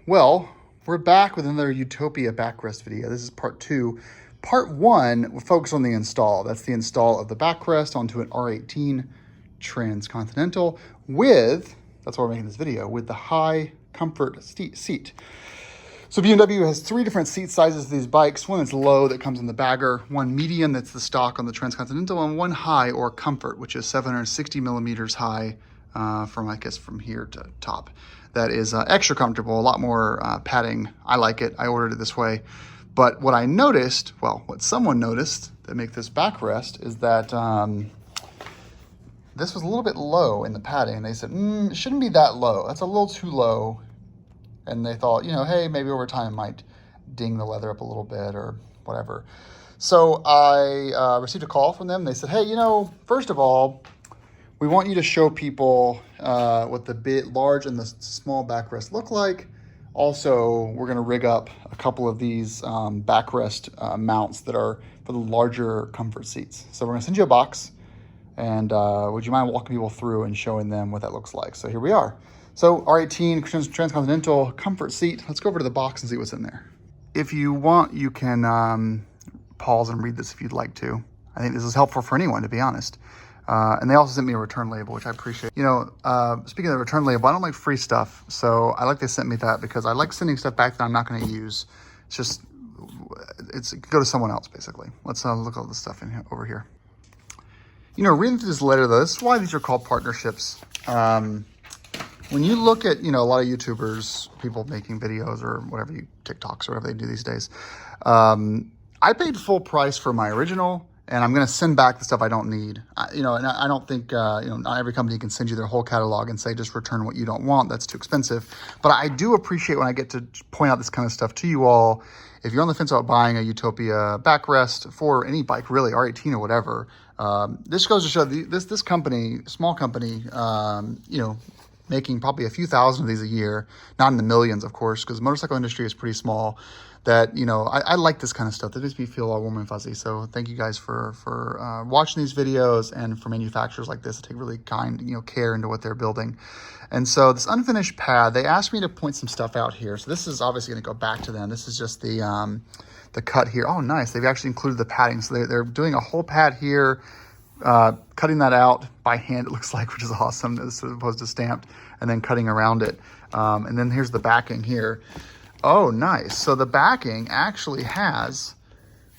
Well, we're back with another Utopia backrest video. This is part 2. Part 1, we'll focus on the install. That's the install of the backrest onto an R18 Transcontinental with, that's why we're making this video, with the high comfort seat. So BMW has 3 different seat sizes of these bikes. One that's low that comes in the bagger, one medium that's the stock on the Transcontinental, and one high or comfort, which is 760 millimeters high from here to top. That is extra comfortable, a lot more padding. I like it. I ordered it this way. But what I noticed, well, what someone noticed that make this backrest is that this was a little bit low in the padding. They said, it shouldn't be that low. That's a little too low. And they thought, hey, maybe over time it might ding the leather up a little bit or whatever. So I received a call from them. They said, hey, first of all, we want you to show people what the large and the small backrest look like. Also, we're going to rig up a couple of these backrest mounts that are for the larger comfort seats. So we're going to send you a box, and would you mind walking people through and showing them what that looks like? So here we are. So R18 Transcontinental comfort seat. Let's go over to the box and see what's in there. If you want, you can pause and read this if you'd like to. I think this is helpful for anyone, to be honest. And they also sent me a return label, which I appreciate. Speaking of the return label, I don't like free stuff. So I like they sent me that because I like sending stuff back that I'm not going to use. It's go to someone else, basically. Let's look at all this stuff in here, over here. Reading through this letter, though, this is why these are called partnerships. When you look at, a lot of YouTubers, people making videos or whatever, TikToks or whatever they do these days, I paid full price for my original. And I'm going to send back the stuff I don't need. And I don't think, not every company can send you their whole catalog and say, just return what you don't want. That's too expensive. But I do appreciate when I get to point out this kind of stuff to you all. If you're on the fence about buying a Utopia backrest for any bike, really, R18 or whatever, this goes to show this company, small company, making probably a few thousand of these a year, not in the millions, of course, because the motorcycle industry is pretty small. That, I like this kind of stuff. That makes me feel all warm and fuzzy. So thank you guys for watching these videos, and for manufacturers like this to take really kind, care into what they're building. And so this unfinished pad, they asked me to point some stuff out here. So this is obviously going to go back to them. This is just the cut here. Oh, nice. They've actually included the padding. So they're doing a whole pad here, cutting that out by hand, it looks like, which is awesome, as opposed to stamped, and then cutting around it. And then here's the backing here. Oh, nice. So the backing actually has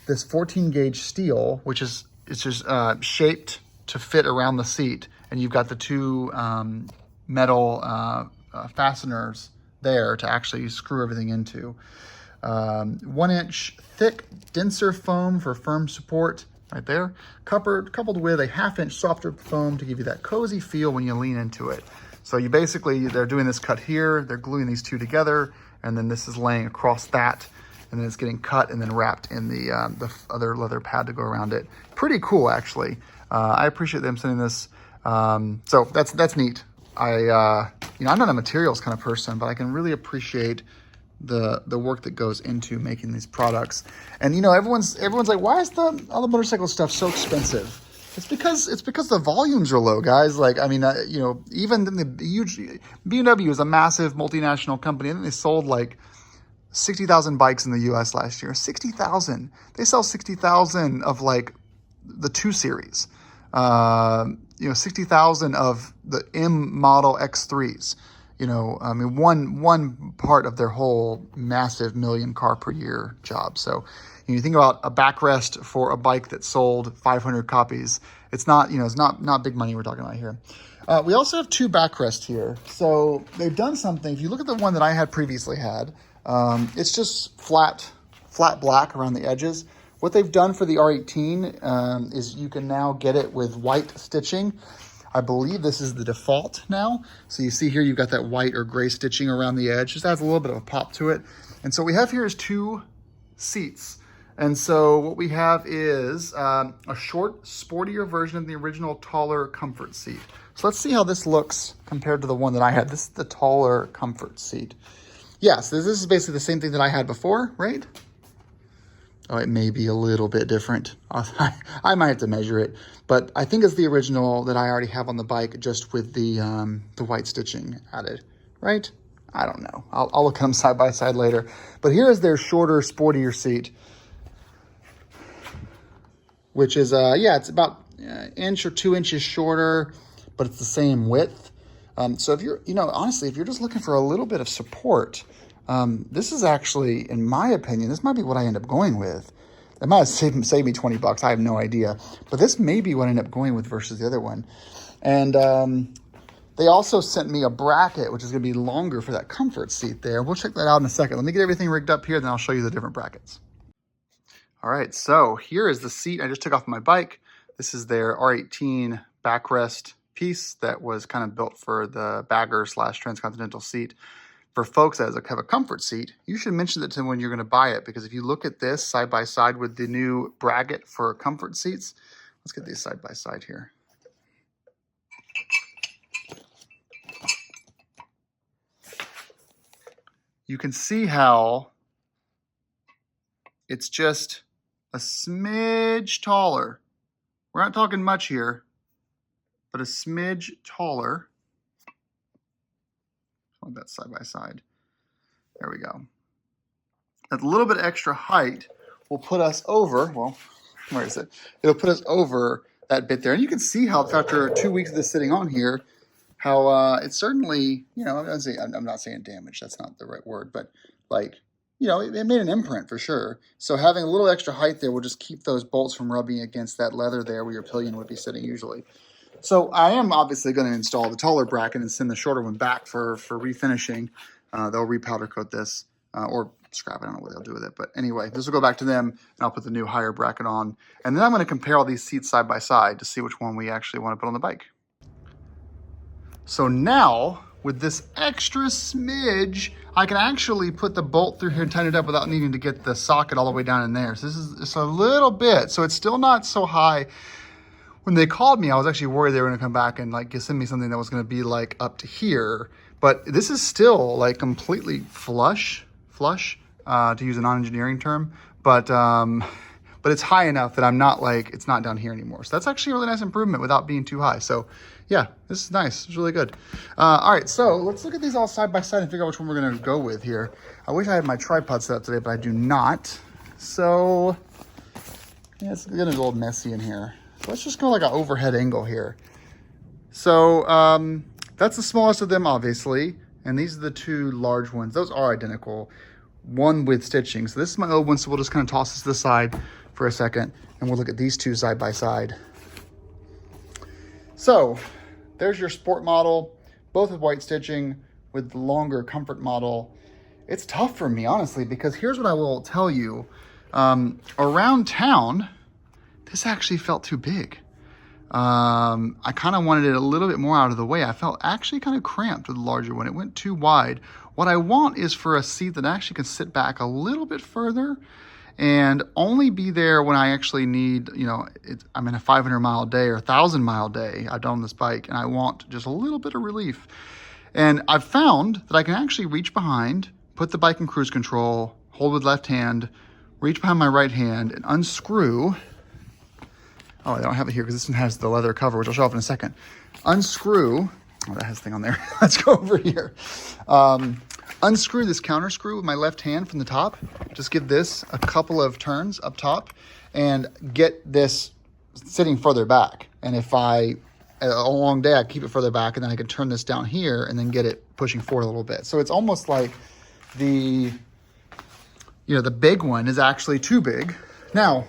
this 14 gauge steel, which is just shaped to fit around the seat. And you've got the 2 metal fasteners there to actually screw everything into. 1 inch thick, denser foam for firm support right there, coupled with a 1/2 inch softer foam to give you that cozy feel when you lean into it. So they're doing this cut here, they're gluing these 2 together, and then this is laying across that, and then it's getting cut and then wrapped in the other leather pad to go around it. Pretty cool, actually. I appreciate them sending this. So that's neat. I'm not a materials kind of person, but I can really appreciate the work that goes into making these products. And everyone's like, why is all the motorcycle stuff so expensive? It's because the volumes are low, guys. Like, even the huge BMW is a massive multinational company. I think they sold like 60,000 bikes in the U.S. last year. 60,000. They sell 60,000 of like the 2 Series. 60,000 of the M model X3s. One part of their whole massive million car per year job. So you think about a backrest for a bike that sold 500 copies. It's not, it's not big money we're talking about here. We also have 2 backrests here. So they've done something. If you look at the one that I had previously had, it's just flat black around the edges. What they've done for the R18 is you can now get it with white stitching. I believe this is the default now. So you see here, you've got that white or gray stitching around the edge. Just adds a little bit of a pop to it. And so what we have here is 2 seats. And so what we have is a short, sportier version of the original taller comfort seat. So let's see how this looks compared to the one that I had. This is the taller comfort seat. Yes, this is basically the same thing that I had before, right? Oh, it may be a little bit different. I might have to measure it, but I think it's the original that I already have on the bike, just with the white stitching added, right? I don't know. I'll look at them side by side later. But here is their shorter, sportier seat, which is, yeah, it's about an inch or 2 inches shorter, but it's the same width. So if you're, honestly, if you're just looking for a little bit of support, this is actually, in my opinion, this might be what I end up going with. It might have saved me $20. I have no idea. But this may be what I end up going with versus the other one. And they also sent me a bracket, which is going to be longer for that comfort seat there. We'll check that out in a second. Let me get everything rigged up here, then I'll show you the different brackets. All right, so here is the seat I just took off my bike. This is their R18 backrest piece that was kind of built for the bagger / Transcontinental seat. For folks that have a comfort seat, you should mention it to them when you're going to buy it, because if you look at this side by side with the new bracket for comfort seats, let's get these side by side here. You can see how it's just a smidge taller. We're not talking much here, but a smidge taller. Hold that side by side. There we go. A little bit extra height will put us over, well, where is it? It'll put us over that bit there. And you can see how after 2 weeks of this sitting on here, how it's certainly, I'm not saying damaged, that's not the right word, but like, it made an imprint for sure. So having a little extra height there will just keep those bolts from rubbing against that leather there where your pillion would be sitting usually. So I am obviously going to install the taller bracket and send the shorter one back for refinishing. They'll repowder coat this or scrap it. I don't know what they'll do with it. But anyway, this will go back to them, and I'll put the new higher bracket on. And then I'm going to compare all these seats side by side to see which one we actually want to put on the bike. So now, with this extra smidge, I can actually put the bolt through here and tighten it up without needing to get the socket all the way down in there. So this is just a little bit. So it's still not so high. When they called me, I was actually worried they were going to come back and like send me something that was going to be like up to here. But this is still like completely flush, to use a non-engineering term. But it's high enough that I'm not like, it's not down here anymore. So that's actually a really nice improvement without being too high. So yeah, this is nice. It's really good. All right, so let's look at these all side by side and figure out which one we're going to go with here. I wish I had my tripod set up today, but I do not. So yeah, it's getting a little messy in here. So let's just go like an overhead angle here. So that's the smallest of them, obviously. And these are the two large ones. Those are identical, one with stitching. So this is my old one, so we'll just kind of toss this to the side for a second, and we'll look at these two side by side. So there's your sport model, both with white stitching, with the longer comfort model. It's tough for me, honestly, because here's what I will tell you. Around town, this actually felt too big. I kind of wanted it a little bit more out of the way. I felt actually kind of cramped with the larger one. It went too wide. What I want is for a seat that actually can sit back a little bit further and only be there when I actually need, I'm in a 500-mile day or 1,000-mile day I've done on this bike, and I want just a little bit of relief. And I've found that I can actually reach behind, put the bike in cruise control, hold with left hand, reach behind my right hand, and unscrew. Oh, I don't have it here because this one has the leather cover, which I'll show off in a second. Unscrew. Oh, that has a thing on there. Let's go over here. Unscrew this counter screw with my left hand from the top. Just give this a couple of turns up top and get this sitting further back. And if a long day, I keep it further back, and then I can turn this down here and then get it pushing forward a little bit. So it's almost like the big one is actually too big. Now,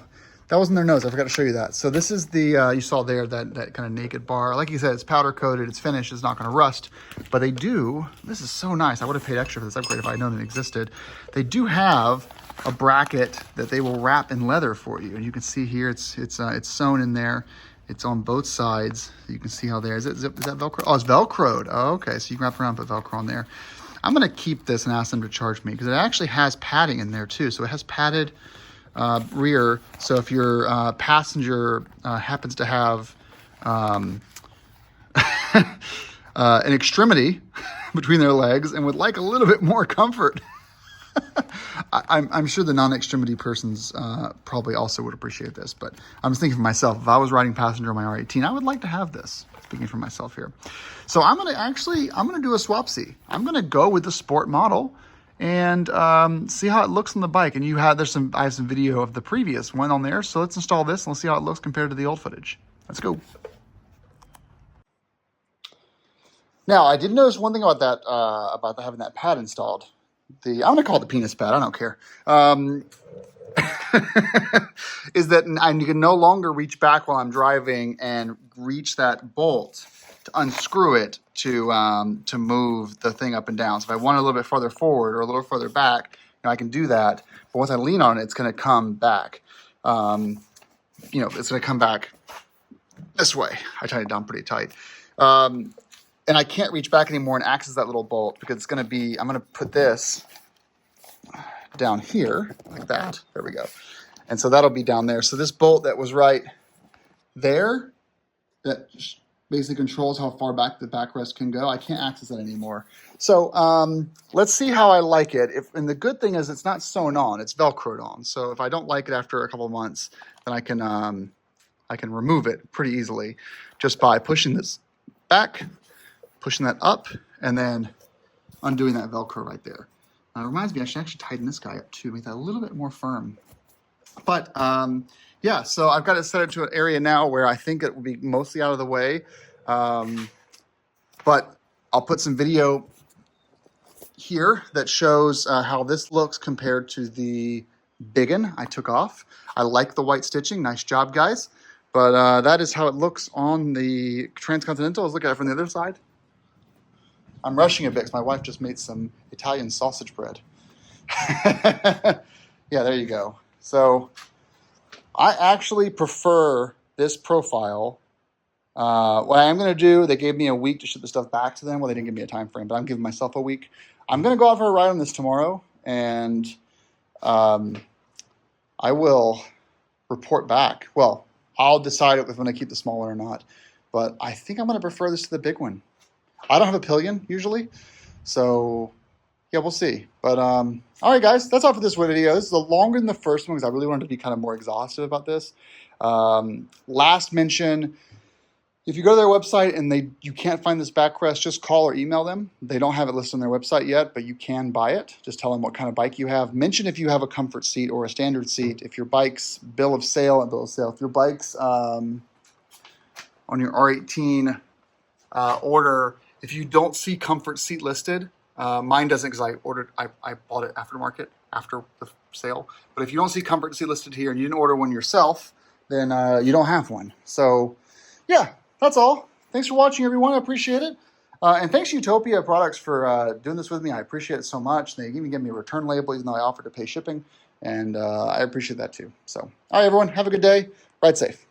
that wasn't their nose. I forgot to show you that. So this is the, you saw there, that kind of naked bar. Like you said, it's powder coated, it's finished, it's not going to rust. But they do, this is so nice. I would have paid extra for this upgrade if I had known it existed. They do have a bracket that they will wrap in leather for you. And you can see here, it's sewn in there. It's on both sides. You can see how there, is that Velcro? Oh, it's Velcroed. Oh, okay, so you can wrap around and put Velcro on there. I'm going to keep this and ask them to charge me because it actually has padding in there too. So it has padded rear, so if your passenger happens to have an extremity between their legs and would like a little bit more comfort, I'm sure the non-extremity persons probably also would appreciate this, but I'm just thinking for myself, if I was riding passenger on my R18, I would like to have this. speaking for myself here. So I'm gonna do a swapsy. I'm gonna go with the sport model and see how it looks on the bike. And I have some video of the previous one on there. So let's install this and let's see how it looks compared to the old footage. Let's go. Now I did notice one thing about that, having that pad installed. I'm gonna call it the penis pad. I don't care. Is that you can no longer reach back while I'm driving and reach that bolt to unscrew it to move the thing up and down. So if I want it a little bit farther forward or a little further back, I can do that. But once I lean on it, it's going to come back. It's going to come back this way. I tied it down pretty tight. And I can't reach back anymore and access that little bolt because it's going to be, I'm going to put this down here like that. There we go. And so that'll be down there. So this bolt that was right there, that basically controls how far back the backrest can go, I can't access it anymore. So let's see how I like it. And the good thing is it's not sewn on, it's Velcroed on. So if I don't like it after a couple of months, then I can remove it pretty easily just by pushing this back, pushing that up, and then undoing that Velcro right there. It reminds me, I should actually tighten this guy up too, make that a little bit more firm. But yeah, so I've got it set to an area now where I think it will be mostly out of the way. But I'll put some video here that shows how this looks compared to the big one I took off. I like the white stitching. Nice job, guys. But that is how it looks on the Transcontinental. Let's look at it from the other side. I'm rushing a bit because my wife just made some Italian sausage bread. Yeah, there you go. So I actually prefer this profile. What I am going to do, they gave me a week to ship the stuff back to them. Well, they didn't give me a time frame, but I'm giving myself a week. I'm going to go out for a ride on this tomorrow, and I will report back. Well, I'll decide if I'm going to keep the small one or not, but I think I'm going to prefer this to the big one. I don't have a pillion usually, so yeah, we'll see. But all right, guys, that's all for this video. This is longer than the first one because I really wanted to be kind of more exhaustive about this. Last mention, if you go to their website and you can't find this backrest, just call or email them. They don't have it listed on their website yet, but you can buy it. Just tell them what kind of bike you have. Mention if you have a comfort seat or a standard seat. If your bike's bill of sale, if your bike's on your R18 order, if you don't see comfort seat listed, mine doesn't because I bought it aftermarket after the sale. But if you don't see comfort seat listed here and you didn't order one yourself, then you don't have one. So yeah, that's all. Thanks for watching, everyone. I appreciate it. And thanks to Utopia Products for doing this with me. I appreciate it so much. They even gave me a return label even though I offered to pay shipping. And I appreciate that too. So all right, everyone, have a good day. Ride safe.